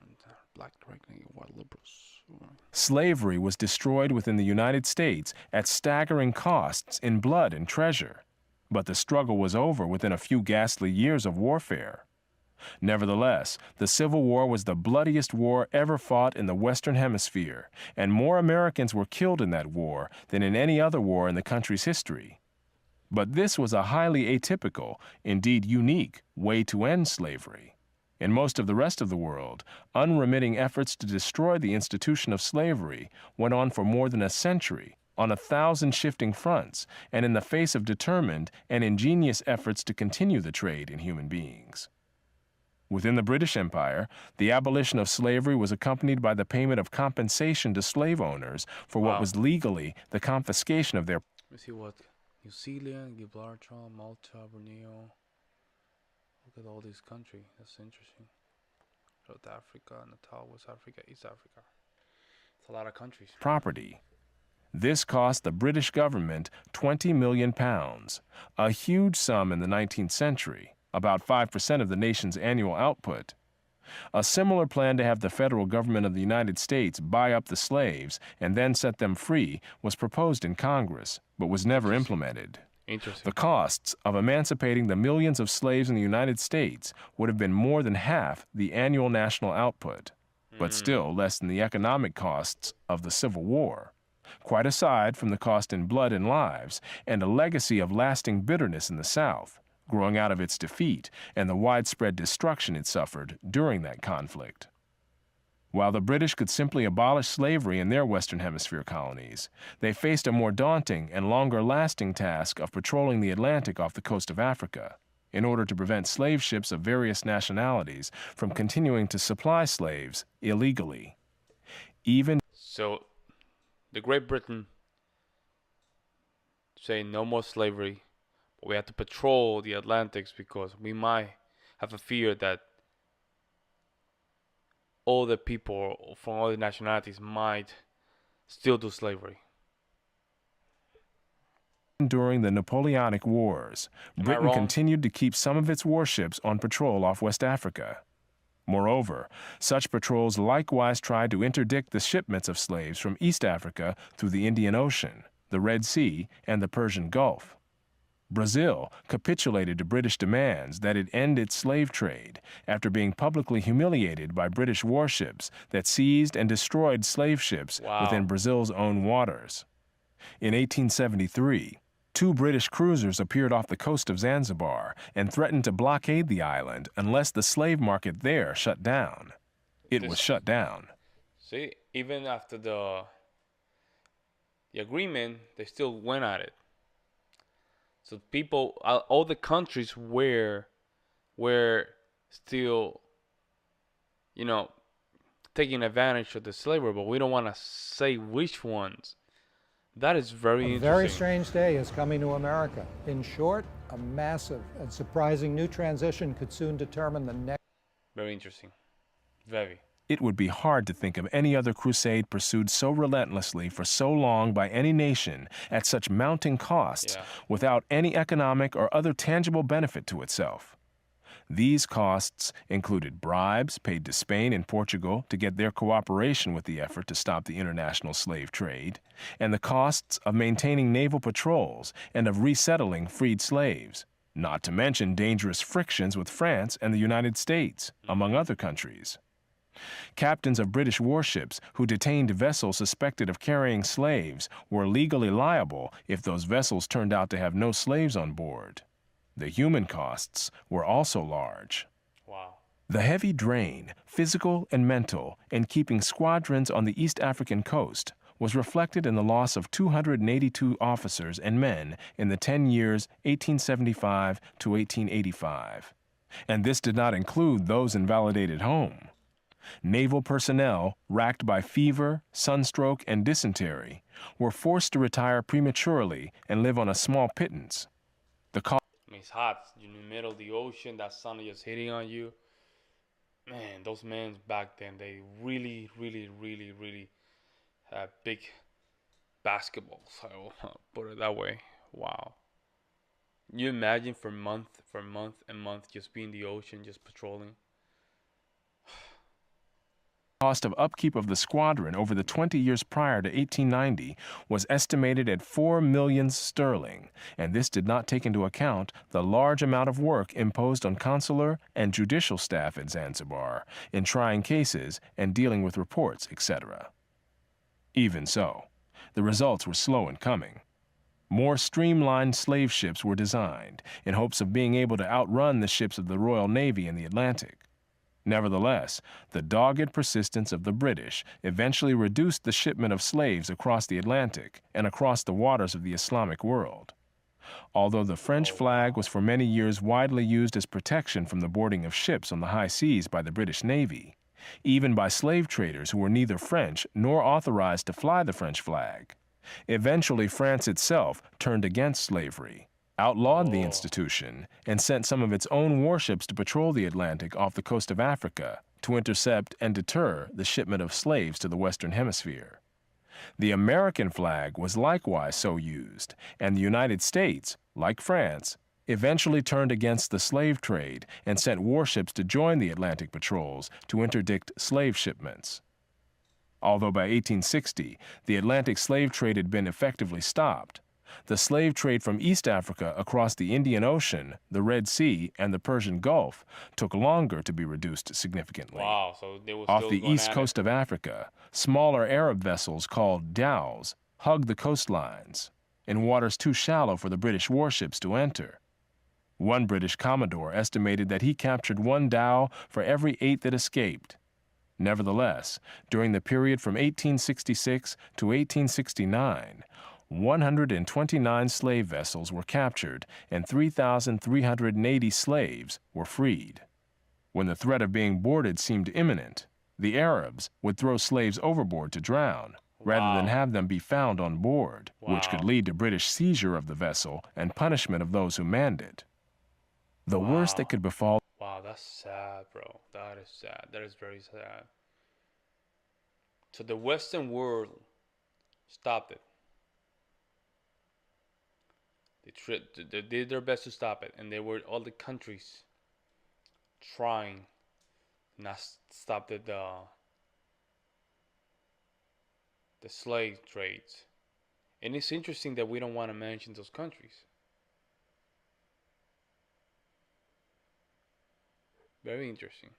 different. Black directly, white liberals. Slavery was destroyed within the United States at staggering costs in blood and treasure, but the struggle was over within a few ghastly years of warfare. Nevertheless, the Civil War was the bloodiest war ever fought in the Western Hemisphere, and more Americans were killed in that war than in any other war in the country's history. But this was a highly atypical, indeed unique, way to end slavery. In most of the rest of the world, unremitting efforts to destroy the institution of slavery went on for more than a century, on 1,000 shifting fronts, and in the face of determined and ingenious efforts to continue the trade in human beings. Within the British Empire, the abolition of slavery was accompanied by the payment of compensation to slave owners for what was legally the confiscation of their. Let's see what New Zealand, Gibraltar, Malta, Borneo. Look at all these countries. That's interesting. South Africa, Natal, West Africa, East Africa. It's a lot of countries. Property. This cost the British government £20 million, a huge sum in the 19th century, about 5% of the nation's annual output. A similar plan to have the federal government of the United States buy up the slaves and then set them free was proposed in Congress, but was never implemented. The costs of emancipating the millions of slaves in the United States would have been more than half the annual national output, but still less than the economic costs of the Civil War, quite aside from the cost in blood and lives and a legacy of lasting bitterness in the South, growing out of its defeat and the widespread destruction it suffered during that conflict. While the British could simply abolish slavery in their Western Hemisphere colonies, they faced a more daunting and longer-lasting task of patrolling the Atlantic off the coast of Africa in order to prevent slave ships of various nationalities from continuing to supply slaves illegally. So, the Great Britain say no more slavery, but we have to patrol the Atlantics because we might have a fear that all the people from all the nationalities might still do slavery. During the Napoleonic Wars, Britain continued to keep some of its warships on patrol off West Africa. Moreover, such patrols likewise tried to interdict the shipments of slaves from East Africa through the Indian Ocean, the Red Sea, and the Persian Gulf. Brazil capitulated to British demands that it end its slave trade after being publicly humiliated by British warships that seized and destroyed slave ships within Brazil's own waters. In 1873, 2 British cruisers appeared off the coast of Zanzibar and threatened to blockade the island unless the slave market there shut down. It was shut down. See, even after the agreement, they still went at it. So people, all the countries were still, taking advantage of the slavery, but we don't want to say which ones. That is very interesting. A very strange day is coming to America. In short, a massive and surprising new transition could soon determine the next. Very interesting. Very. It would be hard to think of any other crusade pursued so relentlessly for so long by any nation at such mounting costs without any economic or other tangible benefit to itself. These costs included bribes paid to Spain and Portugal to get their cooperation with the effort to stop the international slave trade, and the costs of maintaining naval patrols and of resettling freed slaves, not to mention dangerous frictions with France and the United States, among other countries. Captains of British warships who detained vessels suspected of carrying slaves were legally liable if those vessels turned out to have no slaves on board. The human costs were also large. Wow. The heavy drain, physical and mental, in keeping squadrons on the East African coast was reflected in the loss of 282 officers and men in the 10 years 1875 to 1885. And this did not include those invalidated home. Naval personnel, racked by fever, sunstroke, and dysentery, were forced to retire prematurely and live on a small pittance. It's hot. You're in the middle of the ocean. That sun is just hitting on you. Man, those men back then, they really, really, really, really had big basketballs. I will put it that way. Wow. You imagine for month and month just being in the ocean, just patrolling. cost of upkeep of the squadron over the 20 years prior to 1890 was estimated at 4 million sterling, and this did not take into account the large amount of work imposed on consular and judicial staff at Zanzibar in trying cases and dealing with reports, etc. Even so, the results were slow in coming. More streamlined slave ships were designed in hopes of being able to outrun the ships of the Royal Navy in the Atlantic. Nevertheless, the dogged persistence of the British eventually reduced the shipment of slaves across the Atlantic and across the waters of the Islamic world. Although the French flag was for many years widely used as protection from the boarding of ships on the high seas by the British Navy, even by slave traders who were neither French nor authorized to fly the French flag, eventually France itself turned against slavery, outlawed the institution, and sent some of its own warships to patrol the Atlantic off the coast of Africa to intercept and deter the shipment of slaves to the Western Hemisphere. The American flag was likewise so used, and the United States, like France, eventually turned against the slave trade and sent warships to join the Atlantic patrols to interdict slave shipments. Although by 1860 the Atlantic slave trade had been effectively stopped, the slave trade from East Africa across the Indian Ocean, the Red Sea, and the Persian Gulf took longer to be reduced significantly. Wow, so they were Off still the going east at coast it. of Africa, smaller Arab vessels called dhows hugged the coastlines in waters too shallow for the British warships to enter. One British commodore estimated that he captured one dhow for every 8 that escaped. Nevertheless, during the period from 1866 to 1869, 129 slave vessels were captured and 3,380 slaves were freed. When the threat of being boarded seemed imminent, the Arabs would throw slaves overboard to drown, rather than have them be found on board, which could lead to British seizure of the vessel and punishment of those who manned it. The worst that could befall... Wow, that's sad, bro. That is sad. That is very sad. So the Western world stopped it. They did their best to stop it, and they were all the countries trying not stop the slave trades. And it's interesting that we don't want to mention those countries. Very interesting.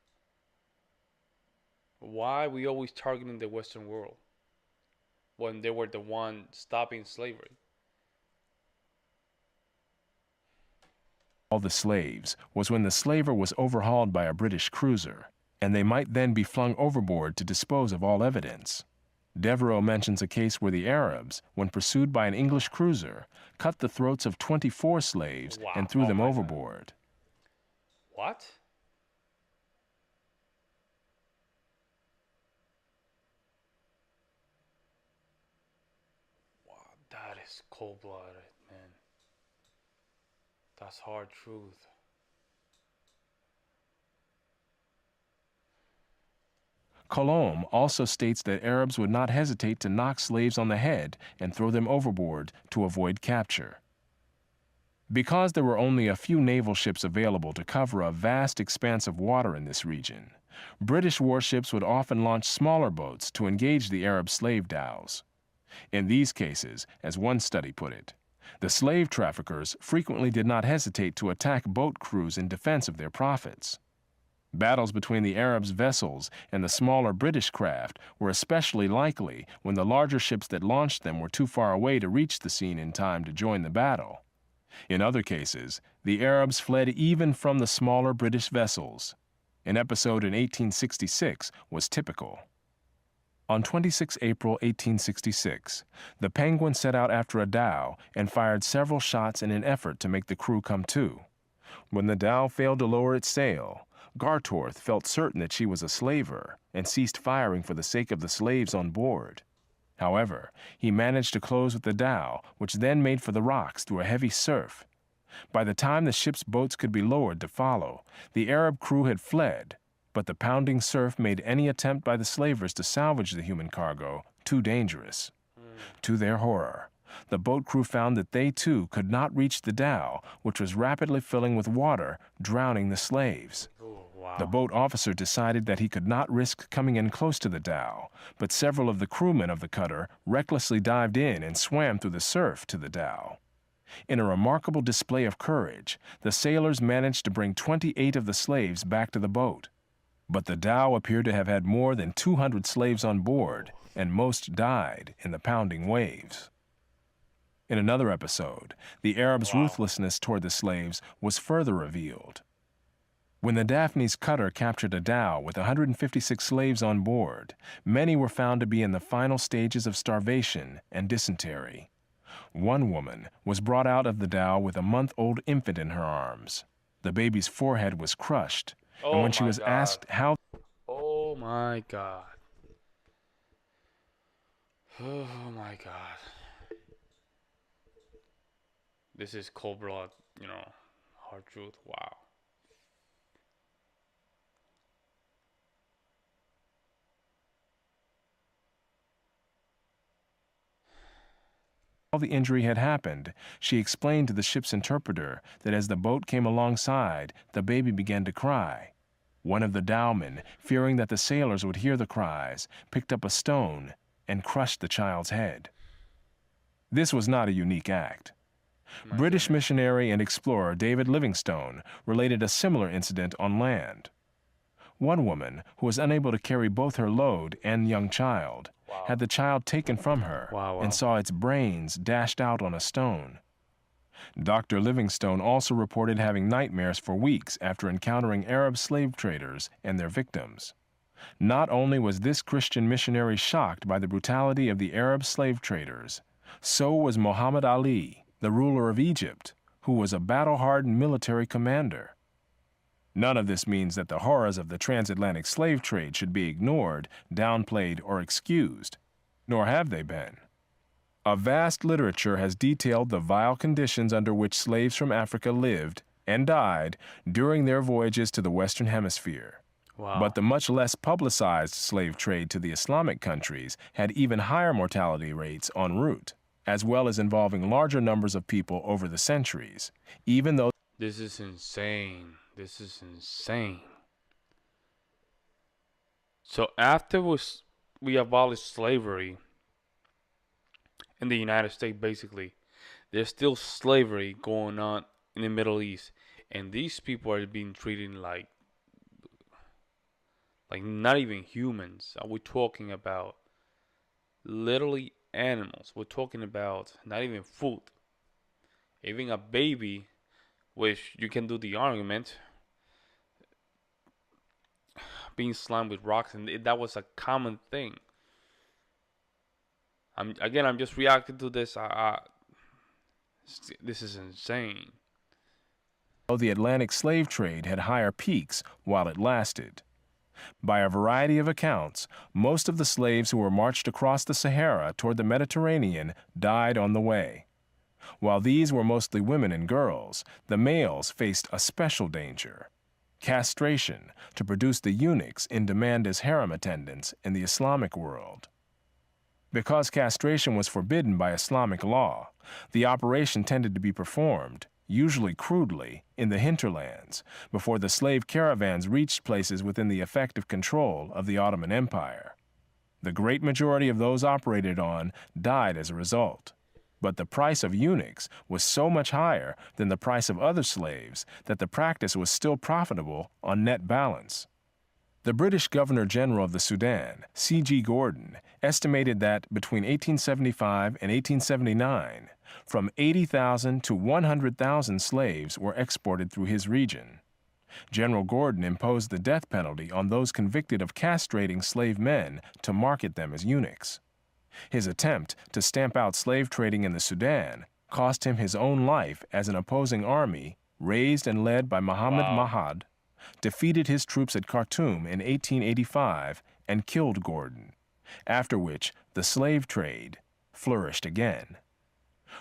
Why we always targeting the Western world when they were the one stopping slavery? All the slaves was when the slaver was overhauled by a British cruiser, and they might then be flung overboard to dispose of all evidence. Devereux mentions a case where the Arabs, when pursued by an English cruiser, cut the throats of 24 slaves and threw them overboard. What? Wow, that is cold-blooded, man. That's hard truth. Colomb also states that Arabs would not hesitate to knock slaves on the head and throw them overboard to avoid capture. Because there were only a few naval ships available to cover a vast expanse of water in this region, British warships would often launch smaller boats to engage the Arab slave dhows. In these cases, as one study put it, the slave traffickers frequently did not hesitate to attack boat crews in defense of their profits. Battles between the Arabs' vessels and the smaller British craft were especially likely when the larger ships that launched them were too far away to reach the scene in time to join the battle. In other cases, the Arabs fled even from the smaller British vessels. An episode in 1866 was typical. On 26 April 1866, the Penguin set out after a dhow and fired several shots in an effort to make the crew come to. When the dhow failed to lower its sail, Gartorth felt certain that she was a slaver and ceased firing for the sake of the slaves on board. However, he managed to close with the dhow, which then made for the rocks through a heavy surf. By the time the ship's boats could be lowered to follow, the Arab crew had fled, but the pounding surf made any attempt by the slavers to salvage the human cargo too dangerous. To their horror, the boat crew found that they too could not reach the dhow, which was rapidly filling with water, drowning the slaves. The Wow. boat officer decided that he could not risk coming in close to the dhow, but several of the crewmen of the cutter recklessly dived in and swam through the surf to the dhow. In a remarkable display of courage, the sailors managed to bring 28 of the slaves back to the boat. But the dhow appeared to have had more than 200 slaves on board, and most died in the pounding waves. In another episode, the Arabs' Wow. ruthlessness toward the slaves was further revealed. When the Daphne's cutter captured a dhow with 156 slaves on board, many were found to be in the final stages of starvation and dysentery. One woman was brought out of the dhow with a month-old infant in her arms. The baby's forehead was crushed, and Oh when she my was God. asked how Oh my God. Oh my God. This is cold blood, hard truth. Wow. the injury had happened, she explained to the ship's interpreter that as the boat came alongside, the baby began to cry. One of the dowmen, fearing that the sailors would hear the cries, picked up a stone and crushed the child's head. This was not a unique act. My British goodness. missionary and explorer David Livingstone related a similar incident on land. One woman, who was unable to carry both her load and young child, Wow. had the child taken from her Wow. and saw its brains dashed out on a stone. Dr. Livingstone also reported having nightmares for weeks after encountering Arab slave traders and their victims. Not only was this Christian missionary shocked by the brutality of the Arab slave traders, so was Muhammad Ali, the ruler of Egypt, who was a battle-hardened military commander. None of this means that the horrors of the transatlantic slave trade should be ignored, downplayed, or excused, nor have they been. A vast literature has detailed the vile conditions under which slaves from Africa lived and died during their voyages to the Western Hemisphere. Wow. But the much less publicized slave trade to the Islamic countries had even higher mortality rates en route, as well as involving larger numbers of people over the centuries, even though This is insane. This is insane. So after we abolished slavery in the United States, basically, there's still slavery going on in the Middle East, and these people are being treated like not even humans. We're talking about literally animals. We're talking about not even food. Even a baby, which you can do the argument, being slammed with rocks, and that was a common thing. I'm just reacting to this. This is insane. the Atlantic slave trade had higher peaks while it lasted. By a variety of accounts, most of the slaves who were marched across the Sahara toward the Mediterranean died on the way. While these were mostly women and girls, the males faced a special danger: castration, to produce the eunuchs in demand as harem attendants in the Islamic world. Because castration was forbidden by Islamic law, the operation tended to be performed, usually crudely, in the hinterlands, before the slave caravans reached places within the effective control of the Ottoman Empire. The great majority of those operated on died as a result. But the price of eunuchs was so much higher than the price of other slaves that the practice was still profitable on net balance. The British Governor-General of the Sudan, C.G. Gordon, estimated that between 1875 and 1879, from 80,000 to 100,000 slaves were exported through his region. General Gordon imposed the death penalty on those convicted of castrating slave men to market them as eunuchs. His attempt to stamp out slave trading in the Sudan cost him his own life as an opposing army, raised and led by Muhammad Mahad, defeated his troops at Khartoum in 1885 and killed Gordon, after which the slave trade flourished again.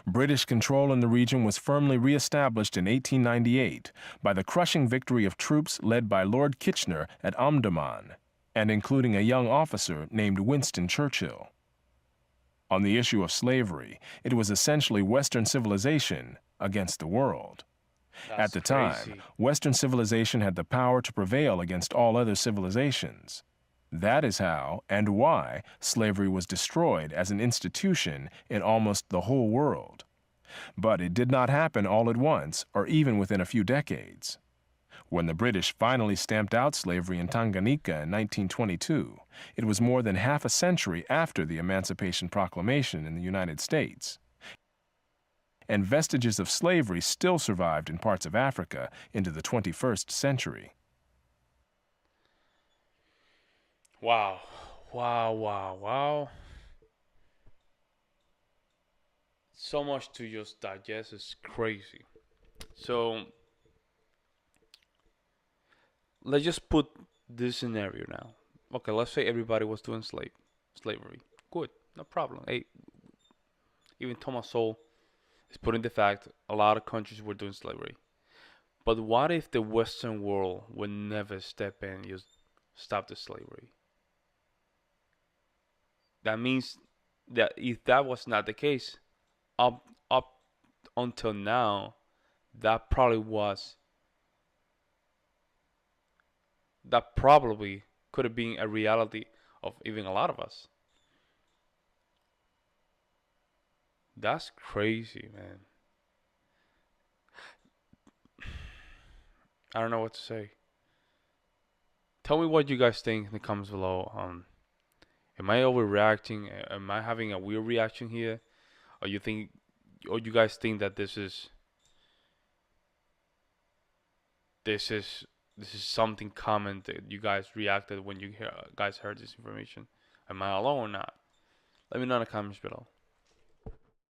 British control in the region was firmly re-established in 1898 by the crushing victory of troops led by Lord Kitchener at Omdurman, and including a young officer named Winston Churchill. On the issue of slavery, it was essentially Western civilization against the world. At That's the time, crazy. Western civilization had the power to prevail against all other civilizations. That is how and why slavery was destroyed as an institution in almost the whole world. But it did not happen all at once or even within a few decades. When the British finally stamped out slavery in Tanganyika in 1922, it was more than half a century after the Emancipation Proclamation in the United States. And vestiges of slavery still survived in parts of Africa into the 21st century. Wow. Wow, wow, wow. So much to just digest. It's crazy. So let's just put this scenario now. Okay, let's say everybody was doing slavery. Good, no problem. Hey, even Thomas Sowell is putting the fact a lot of countries were doing slavery. But what if the Western world would never step in and just stop the slavery? That means that if that was not the case, up until now, that probably was that probably could have been a reality of even a lot of us. That's crazy, man. I don't know what to say. Tell me what you guys think in the comments below. Am I overreacting? Am I having a weird reaction here? Or you think, or you guys think that this is this is something common that you guys reacted when you guys heard this information? Am I alone or not? Let me know in the comments below.